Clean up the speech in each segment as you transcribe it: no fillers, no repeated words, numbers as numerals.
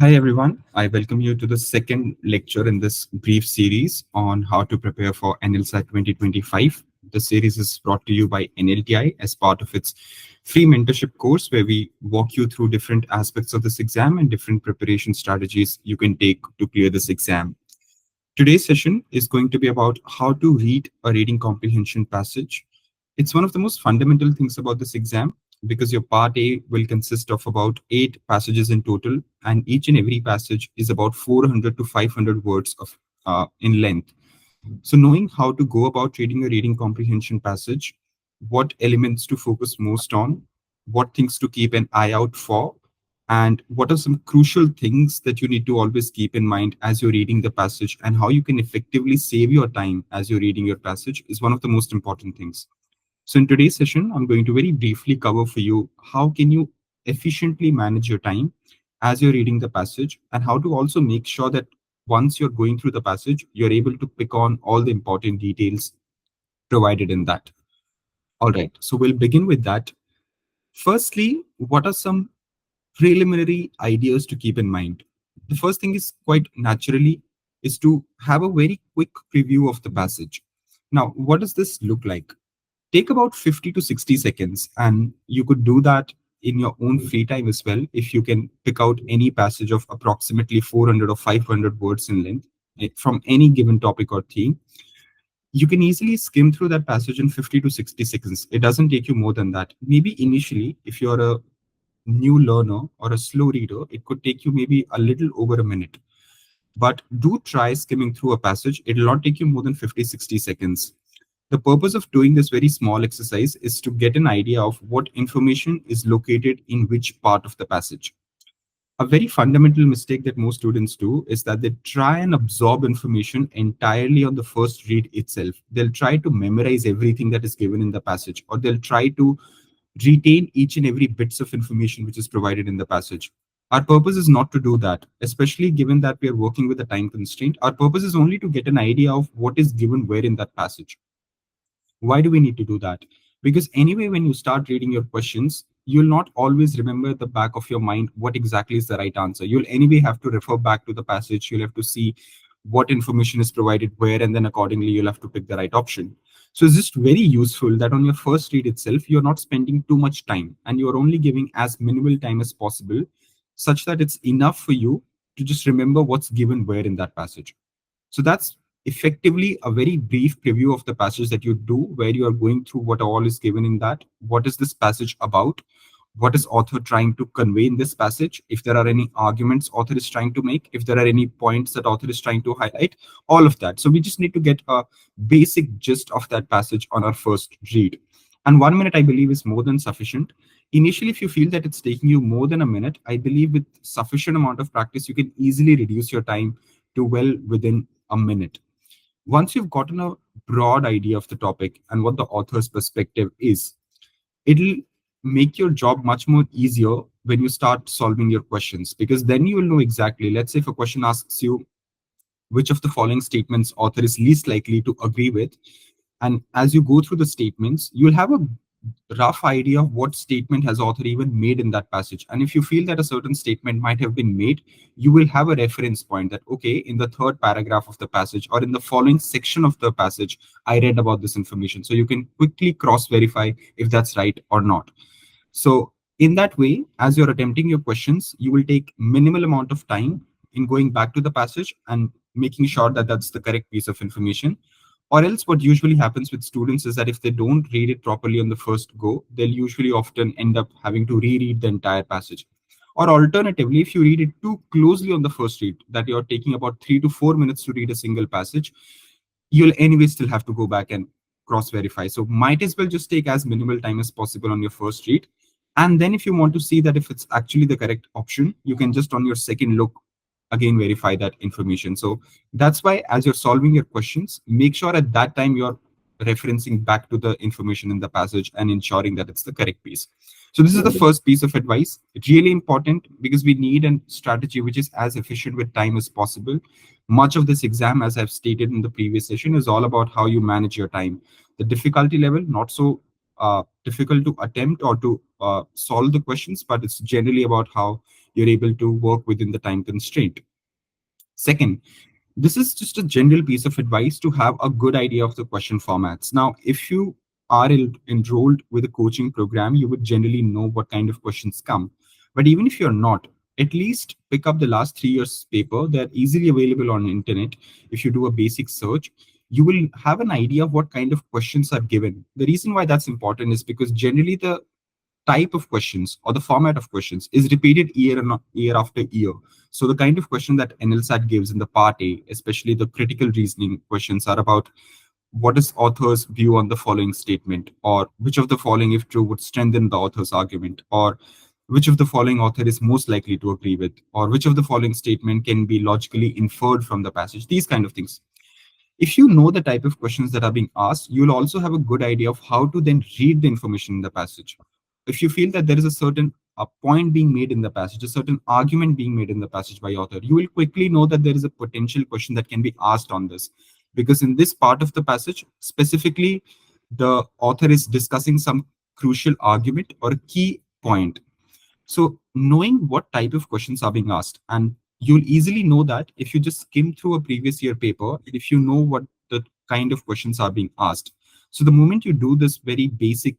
Hi everyone, I welcome you to the second lecture in this brief series on how to prepare for NLSAT 2025. The series is brought to you by NLTI as part of its free mentorship course where we walk you through different aspects of this exam and different preparation strategies you can take to clear this exam. Today's session is going to be about how to read a reading comprehension passage. It's one of the most fundamental things about this exam because your part A will consist of about 8 passages in total, and each and every passage is about 400 to 500 words in length. So knowing how to go about reading a reading comprehension passage, what elements to focus most on, what things to keep an eye out for, and what are some crucial things that you need to always keep in mind as you're reading the passage, and how you can effectively save your time as you're reading your passage is one of the most important things. So in today's session, I'm going to very briefly cover for you how can you efficiently manage your time as you're reading the passage, and how to also make sure that once you're going through the passage, you're able to pick on all the important details provided in that. All right, so we'll begin with that. Firstly, what are some preliminary ideas to keep in mind? The first thing is quite naturally is to have a very quick preview of the passage. Now, what does this look like? Take about 50 to 60 seconds, and you could do that in your own free time as well. If you can pick out any passage of approximately 400 or 500 words in length from any given topic or theme, you can easily skim through that passage in 50 to 60 seconds. It doesn't take you more than that. Maybe initially, if you're a new learner or a slow reader, it could take you maybe a little over a minute. But do try skimming through a passage. It will not take you more than 50, 60 seconds. The purpose of doing this very small exercise is to get an idea of what information is located in which part of the passage. A very fundamental mistake that most students do is that they try and absorb information entirely on the first read itself. They'll try to memorize everything that is given in the passage, or they'll try to retain each and every bits of information which is provided in the passage. Our purpose is not to do that, especially given that we are working with a time constraint. Our purpose is only to get an idea of what is given where in that passage. Why do we need to do that? Because anyway, when you start reading your questions, you'll not always remember at the back of your mind what exactly is the right answer. You'll anyway have to refer back to the passage. You'll have to see what information is provided where, and then accordingly, you'll have to pick the right option. So it's just very useful that on your first read itself, you're not spending too much time and you're only giving as minimal time as possible, such that it's enough for you to just remember what's given where in that passage. So that's effectively a very brief preview of the passage that you do, where you are going through what all is given in that. What is this passage about? What is author trying to convey in this passage? If there are any arguments author is trying to make, if there are any points that author is trying to highlight, all of that. So we just need to get a basic gist of that passage on our first read. And 1 minute, I believe, is more than sufficient. Initially, if you feel that it's taking you more than a minute, I believe with sufficient amount of practice, you can easily reduce your time to well within a minute. Once you've gotten a broad idea of the topic and what the author's perspective is, it'll make your job much more easier when you start solving your questions, because then you will know exactly, let's say if a question asks you which of the following statements author is least likely to agree with, and as you go through the statements, you'll have a rough idea of what statement has author even made in that passage. And if you feel that a certain statement might have been made, you will have a reference point that, okay, in the third paragraph of the passage or in the following section of the passage, I read about this information. So you can quickly cross verify if that's right or not. So in that way, as you're attempting your questions, you will take minimal amount of time in going back to the passage and making sure that that's the correct piece of information. Or else what usually happens with students is that if they don't read it properly on the first go, they'll usually often end up having to reread the entire passage. Or alternatively, if you read it too closely on the first read, that you're taking about 3 to 4 minutes to read a single passage, you'll anyway still have to go back and cross verify. So might as well just take as minimal time as possible on your first read. And then if you want to see that if it's actually the correct option, you can just on your second look again verify that information. So that's why as you're solving your questions, make sure at that time you're referencing back to the information in the passage and ensuring that it's the correct piece. So this is the first piece of advice. It's really important because we need a strategy which is as efficient with time as possible. Much of this exam, as I've stated in the previous session, is all about how you manage your time. The difficulty level, not so difficult to attempt or to solve the questions, but it's generally about how you're able to work within the time constraint. Second, this is just a general piece of advice to have a good idea of the question formats. Now, if you are enrolled with a coaching program, you would generally know what kind of questions come. But even if you're not, at least pick up the last 3 years paper. They're easily available on internet. If you do a basic search, you will have an idea of what kind of questions are given. The reason why that's important is because generally the type of questions or the format of questions is repeated year after year. So the kind of question that NLSAT gives in the part A, especially the critical reasoning questions, are about what is author's view on the following statement, or which of the following, if true, would strengthen the author's argument, or which of the following author is most likely to agree with, or which of the following statement can be logically inferred from the passage, these kind of things. If you know the type of questions that are being asked, you'll also have a good idea of how to then read the information in the passage. If you feel that there is a certain point being made in the passage, a certain argument being made in the passage by author, you will quickly know that there is a potential question that can be asked on this. Because in this part of the passage, specifically, the author is discussing some crucial argument or a key point. So knowing what type of questions are being asked, and you'll easily know that if you just skim through a previous year paper, if you know what the kind of questions are being asked. So the moment you do this very basic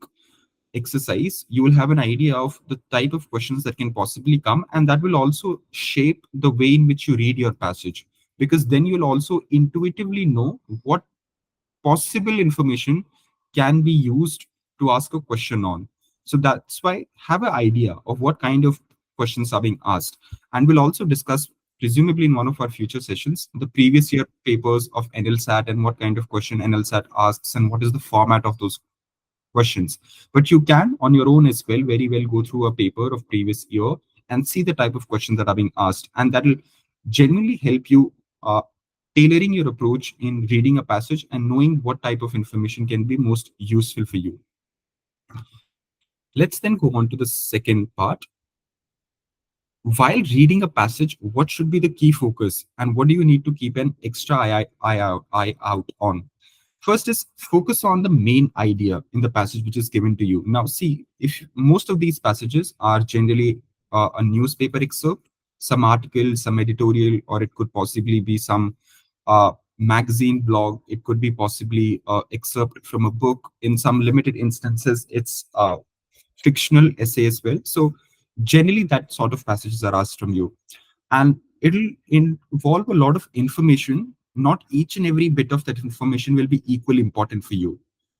exercise, you will have an idea of the type of questions that can possibly come, and that will also shape the way in which you read your passage. Because then you'll also intuitively know what possible information can be used to ask a question on. So that's why have an idea of what kind of questions are being asked. And we'll also discuss, presumably in one of our future sessions, the previous year papers of NLSAT and what kind of question NLSAT asks and what is the format of those questions. But you can, on your own as well, very well go through a paper of previous year and see the type of questions that are being asked. And that will genuinely help you tailoring your approach in reading a passage and knowing what type of information can be most useful for you. Let's then go on to the second part. While reading a passage, what should be the key focus and what do you need to keep an extra eye out on? First is focus on the main idea in the passage which is given to you. Now, see, if most of these passages are generally a newspaper excerpt, some article, some editorial, or it could possibly be some magazine blog. It could be possibly excerpt from a book. In some limited instances, it's fictional essay as well. So generally, that sort of passages are asked from you, and it'll involve a lot of information. Not each and every bit of that information will be equally important for you.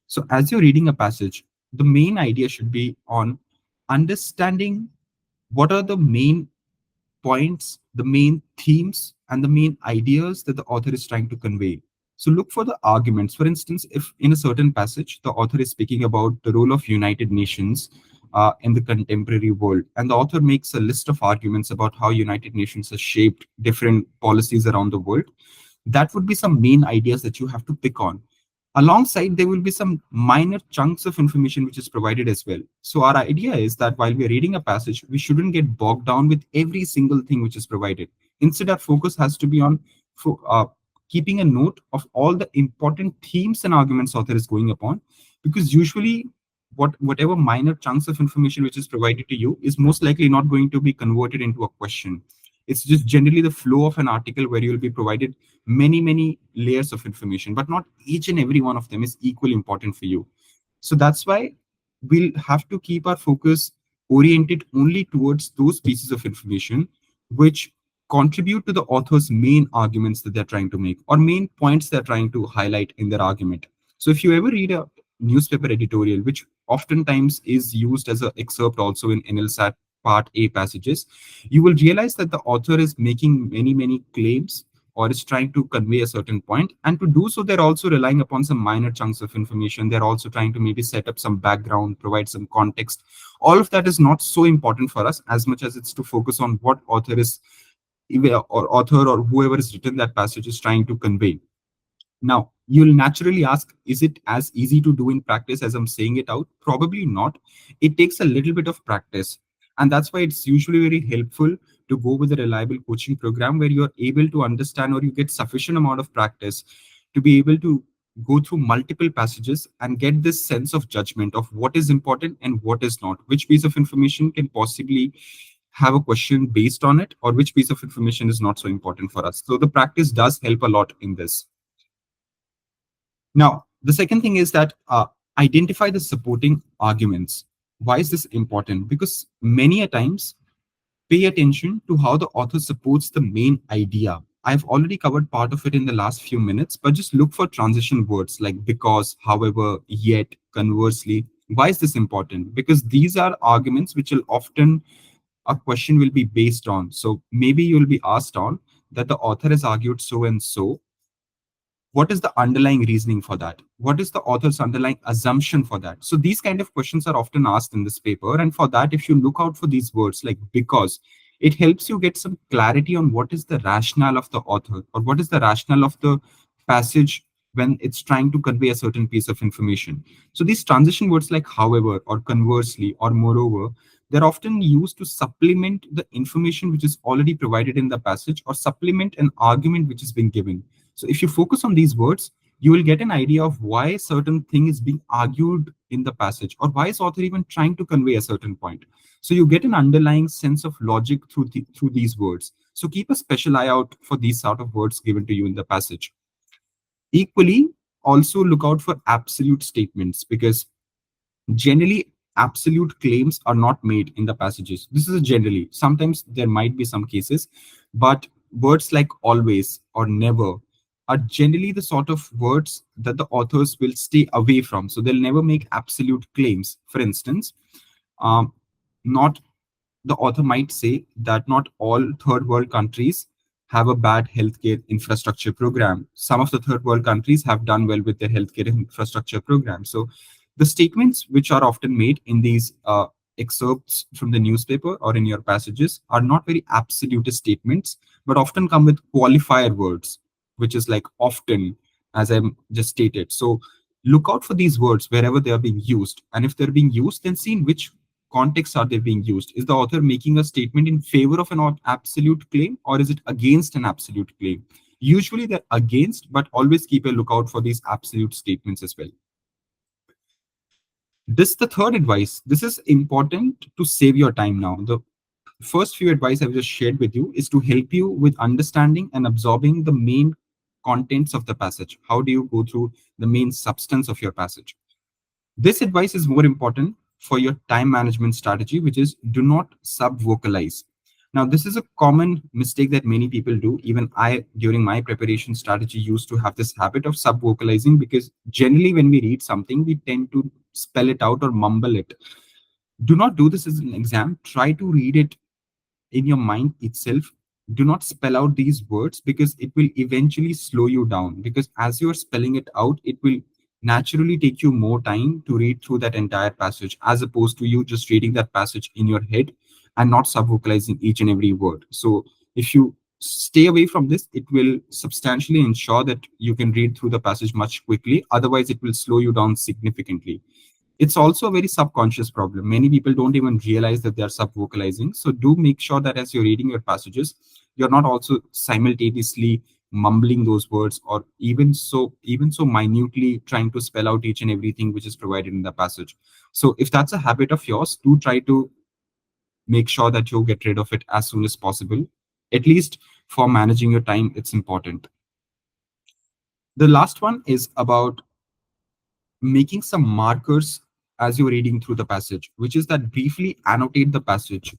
So as you're reading a passage, the main idea should be on understanding what are the main points, the main themes, and the main ideas that the author is trying to convey. So look for the arguments. For instance, if in a certain passage, the author is speaking about the role of United Nations in the contemporary world, and the author makes a list of arguments about how United Nations has shaped different policies around the world, that would be some main ideas that you have to pick on. Alongside, there will be some minor chunks of information which is provided as well. So our idea is that while we're reading a passage, we shouldn't get bogged down with every single thing which is provided. Instead, our focus has to be on keeping a note of all the important themes and arguments author is going upon, because usually whatever minor chunks of information which is provided to you is most likely not going to be converted into a question. It's just generally the flow of an article where you'll be provided many layers of information, but not each and every one of them is equally important for you. So that's why we'll have to keep our focus oriented only towards those pieces of information which contribute to the author's main arguments that they're trying to make, or main points they're trying to highlight in their argument. So if you ever read a newspaper editorial, which oftentimes is used as an excerpt also in NLSAT Part A passages, you will realize that the author is making many claims or is trying to convey a certain point. And to do so, they're also relying upon some minor chunks of information. They're also trying to maybe set up some background, provide some context. All of that is not so important for us as much as it's to focus on what author or whoever has written that passage is trying to convey. Now, you'll naturally ask, is it as easy to do in practice as I'm saying it out? Probably not. It takes a little bit of practice. And that's why it's usually very helpful to go with a reliable coaching program where you're able to understand, or you get sufficient amount of practice to be able to go through multiple passages and get this sense of judgment of what is important and what is not, which piece of information can possibly have a question based on it, or which piece of information is not so important for us. So the practice does help a lot in this. Now, the second thing is that identify the supporting arguments. Why is this important? Because many a times, pay attention to how the author supports the main idea. I've already covered part of it in the last few minutes, but just look for transition words like because, however, yet, conversely. Why is this important? Because these are arguments which will often a question will be based on. So maybe you'll be asked on that the author has argued so and so. What is the underlying reasoning for that? What is the author's underlying assumption for that? So these kind of questions are often asked in this paper, and for that, if you look out for these words like because, it helps you get some clarity on what is the rationale of the author, or what is the rationale of the passage when it's trying to convey a certain piece of information. So these transition words like however, or conversely, or moreover, they're often used to supplement the information which is already provided in the passage, or supplement an argument which is being given. So if you focus on these words, you will get an idea of why a certain thing is being argued in the passage, or why is author even trying to convey a certain point. So you get an underlying sense of logic through these words. So keep a special eye out for these sort of words given to you in the passage. Equally, also look out for absolute statements, because generally absolute claims are not made in the passages. This is a generally. Sometimes there might be some cases, but words like always or never are generally the sort of words that the authors will stay away from. So they'll never make absolute claims. For instance, um, not the author might say that not all third world countries have a bad healthcare infrastructure program. Some of the third world countries have done well with their healthcare infrastructure program. So the statements which are often made in these excerpts from the newspaper or in your passages are not very absolute statements, but often come with qualifier words, which is like often, as I just stated. So look out for these words wherever they are being used. And if they're being used, then see in which context are they being used. Is the author making a statement in favor of an absolute claim, or is it against an absolute claim? Usually they're against, but always keep a lookout for these absolute statements as well. This the third advice. This is important to save your time now. The first few advice I've just shared with you is to help you with understanding and absorbing the main contents of the passage. How do you go through the main substance of your passage? This advice is more important for your time management strategy, which is do not sub vocalize. Now, this is a common mistake that many people do. Even I, during my preparation strategy, used to have this habit of sub vocalizing, because generally, when we read something, we tend to spell it out or mumble it. Do not do this as an exam. Try to read it in your mind itself. Do not spell out these words, because it will eventually slow you down, because as you're spelling it out, it will naturally take you more time to read through that entire passage, as opposed to you just reading that passage in your head and not sub-vocalizing each and every word. So if you stay away from this, it will substantially ensure that you can read through the passage much quickly. Otherwise, it will slow you down significantly. It's also a very subconscious problem. Many people don't even realize that they're sub-vocalizing. So do make sure that as you're reading your passages, you're not also simultaneously mumbling those words, or even so minutely trying to spell out each and everything which is provided in the passage. So if that's a habit of yours, do try to make sure that you get rid of it as soon as possible. At least for managing your time, it's important. The last one is about making some markers as you're reading through the passage, which is that briefly annotate the passage.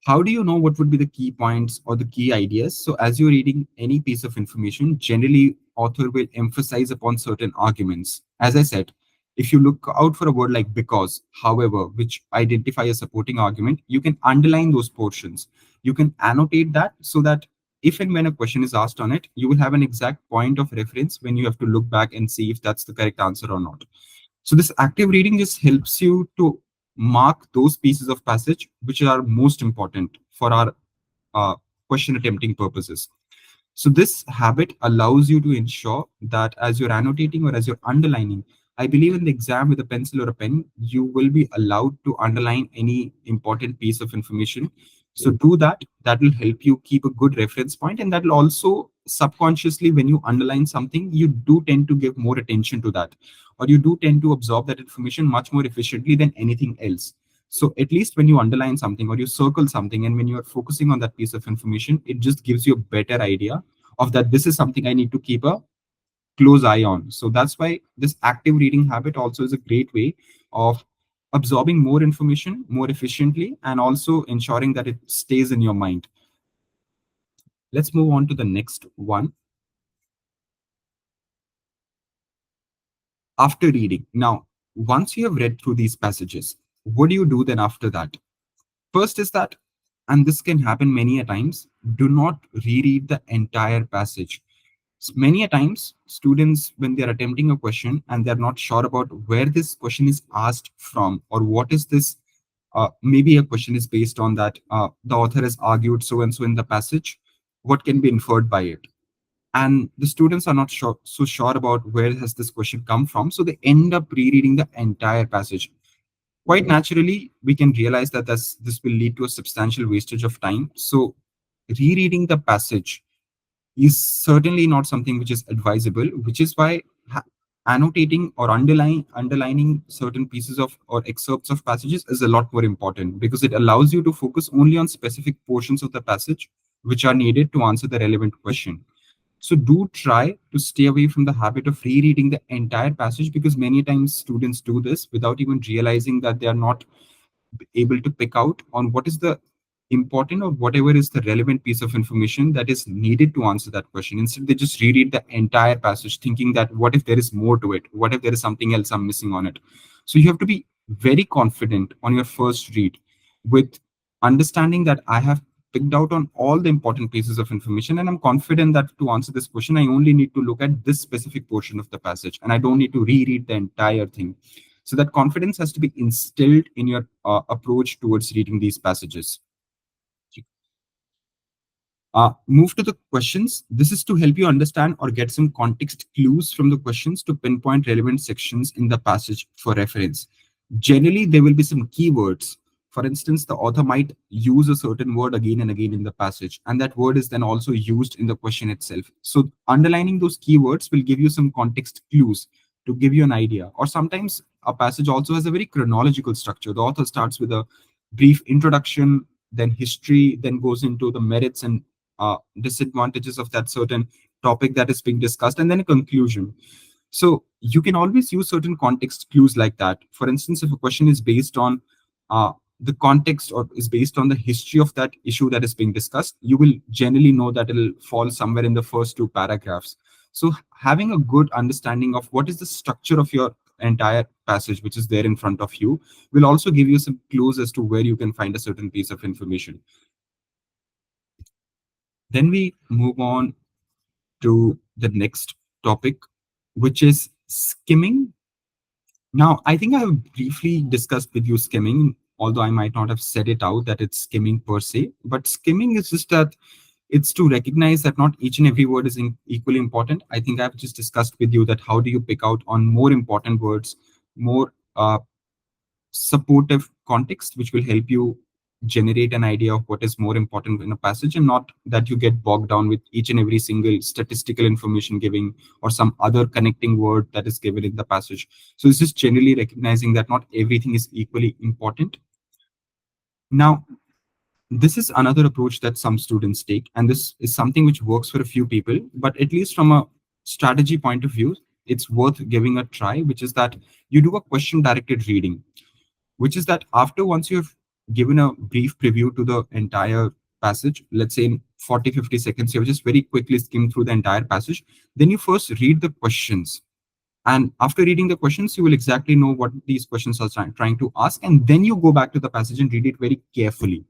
How do you know what would be the key points or the key ideas? So as you're reading any piece of information, generally author will emphasize upon certain arguments. As I said, if you look out for a word like because, however, which identify a supporting argument, you can underline those portions. You can annotate that so that if and when a question is asked on it, you will have an exact point of reference when you have to look back and see if that's the correct answer or not. So this active reading just helps you to mark those pieces of passage which are most important for our uh, question attempting purposes. So this habit allows you to ensure that as you're annotating or as you're underlining, I believe in the exam with a pencil or a pen, you will be allowed to underline any important piece of information. So do that. That will help you keep a good reference point, and that will also subconsciously, when you underline something, you do tend to give more attention to that, or you do tend to absorb that information much more efficiently than anything else. So at least when you underline something or you circle something, and when you're focusing on that piece of information, it just gives you a better idea of that this is something I need to keep a close eye on. So that's why this active reading habit also is a great way of absorbing more information more efficiently and also ensuring that it stays in your mind. Let's move on to the next one. After reading. Now, once you have read through these passages, what do you do then after that? First is that, and this can happen many a times, do not reread the entire passage. Many a times, students, when they're attempting a question and they're not sure about where this question is asked from or what is this, maybe a question is based on that the author has argued so and so in the passage, what can be inferred by it? And the students are not so sure about where has this question come from, so they end up rereading the entire passage. Quite naturally, we can realize that this will lead to a substantial wastage of time. So rereading the passage is certainly not something which is advisable, which is why annotating or underlining certain pieces of or excerpts of passages is a lot more important, because it allows you to focus only on specific portions of the passage which are needed to answer the relevant question. So do try to stay away from the habit of rereading the entire passage, because many times students do this without even realizing that they are not able to pick out on what is the important or whatever is the relevant piece of information that is needed to answer that question. Instead, they just reread the entire passage thinking that what if there is more to it? What if there is something else I'm missing on it? So you have to be very confident on your first read with understanding that I have picked out on all the important pieces of information, and I'm confident that to answer this question, I only need to look at this specific portion of the passage and I don't need to reread the entire thing. So that confidence has to be instilled in your approach towards reading these passages. Move to the questions. This is to help you understand or get some context clues from the questions to pinpoint relevant sections in the passage for reference. Generally, there will be some keywords. For instance, the author might use a certain word again and again in the passage, and that word is then also used in the question itself. So underlining those keywords will give you some context clues to give you an idea. Or sometimes a passage also has a very chronological structure. The author starts with a brief introduction, then history, then goes into the merits and disadvantages of that certain topic that is being discussed, and then a conclusion. So you can always use certain context clues like that. For instance, if a question is based on the context or is based on the history of that issue that is being discussed, you will generally know that it'll fall somewhere in the first two paragraphs. So having a good understanding of what is the structure of your entire passage, which is there in front of you, will also give you some clues as to where you can find a certain piece of information. Then we move on to the next topic, which is skimming. Now, I think I have briefly discussed with you skimming, although I might not have said it out that it's skimming per se. But skimming is just that it's to recognize that not each and every word is equally important. I think I've just discussed with you that how do you pick out on more important words, more supportive context, which will help you generate an idea of what is more important in a passage, and not that you get bogged down with each and every single statistical information giving or some other connecting word that is given in the passage. So it's just generally recognizing that not everything is equally important. Now, this is another approach that some students take, and this is something which works for a few people, but at least from a strategy point of view, it's worth giving a try, which is that you do a question directed reading, which is that after once you've given a brief preview to the entire passage, let's say in 40-50 seconds, you've just very quickly skimmed through the entire passage, then you first read the questions. And after reading the questions, you will exactly know what these questions are trying to ask. And then you go back to the passage and read it very carefully.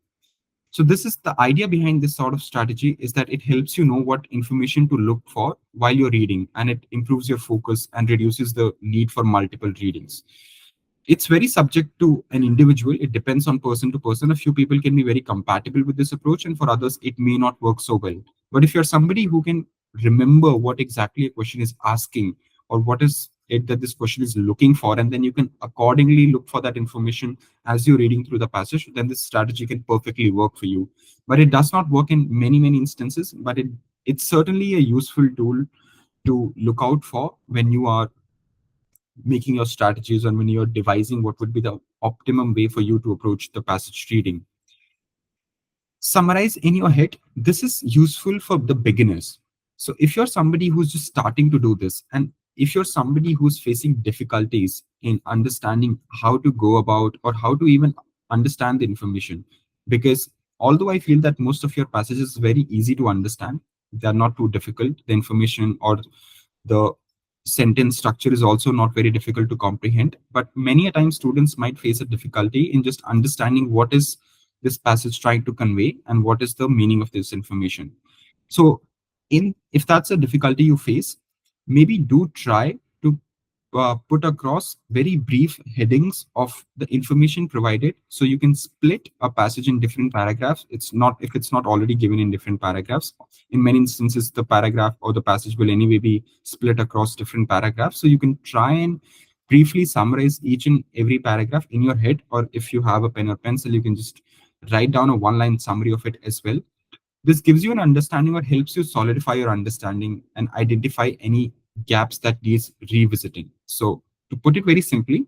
So this is the idea behind this sort of strategy, is that it helps you know what information to look for while you're reading, and it improves your focus and reduces the need for multiple readings. It's very subject to an individual. It depends on person to person. A few people can be very compatible with this approach, and for others, it may not work so well. But if you're somebody who can remember what exactly a question is asking, or what is it that this question is looking for, and then you can accordingly look for that information as you're reading through the passage, then this strategy can perfectly work for you. But it does not work in many instances, but it's certainly a useful tool to look out for when you are making your strategies and when you're devising what would be the optimum way for you to approach the passage reading. Summarize in your head. This is useful for the beginners. So if you're somebody who's just starting to do this, and if you're somebody who's facing difficulties in understanding how to go about or how to even understand the information, because although I feel that most of your passages is very easy to understand, they're not too difficult. The information or the sentence structure is also not very difficult to comprehend, but many a time students might face a difficulty in just understanding what is this passage trying to convey and what is the meaning of this information. So if that's a difficulty you face, maybe do try to put across very brief headings of the information provided, so you can split a passage in different paragraphs. It's not, if it's not already given in different paragraphs, in many instances the paragraph or the passage will anyway be split across different paragraphs, so you can try and briefly summarize each and every paragraph in your head, or if you have a pen or pencil, you can just write down a one-line summary of it as well. This gives you an understanding or helps you solidify your understanding and identify any gaps that needs revisiting. So to put it very simply,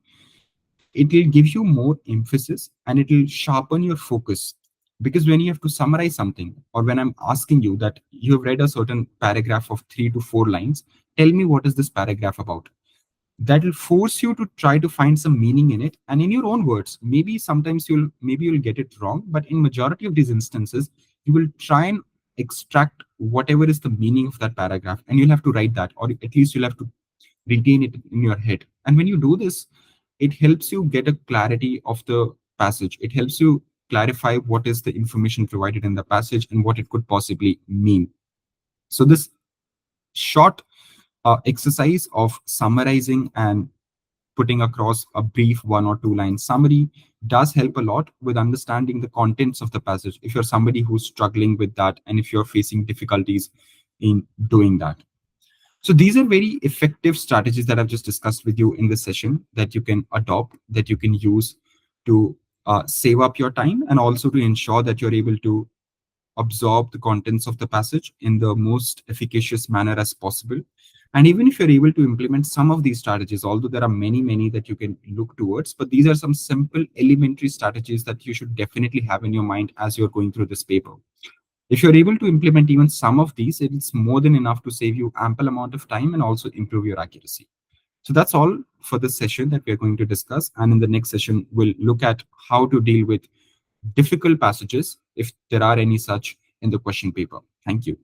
it will give you more emphasis and it will sharpen your focus. Because when you have to summarize something, or when I'm asking you that you have read a certain paragraph of 3 to 4 lines, tell me what is this paragraph about, that will force you to try to find some meaning in it and in your own words. Maybe sometimes you'll get it wrong, but in majority of these instances you will try and extract whatever is the meaning of that paragraph, and you'll have to write that, or at least you'll have to retain it in your head. And when you do this, it helps you get a clarity of the passage. It helps you clarify what is the information provided in the passage and what it could possibly mean. So this short exercise of summarizing and putting across a brief 1 or 2 line summary does help a lot with understanding the contents of the passage, if you're somebody who's struggling with that and if you're facing difficulties in doing that. So these are very effective strategies that I've just discussed with you in this session that you can adopt, that you can use to save up your time and also to ensure that you're able to absorb the contents of the passage in the most efficacious manner as possible. And even if you're able to implement some of these strategies, although there are many that you can look towards, but these are some simple elementary strategies that you should definitely have in your mind as you're going through this paper. If you're able to implement even some of these, it's more than enough to save you ample amount of time and also improve your accuracy. So that's all for this session that we're going to discuss. And in the next session, we'll look at how to deal with difficult passages if there are any such in the question paper. Thank you.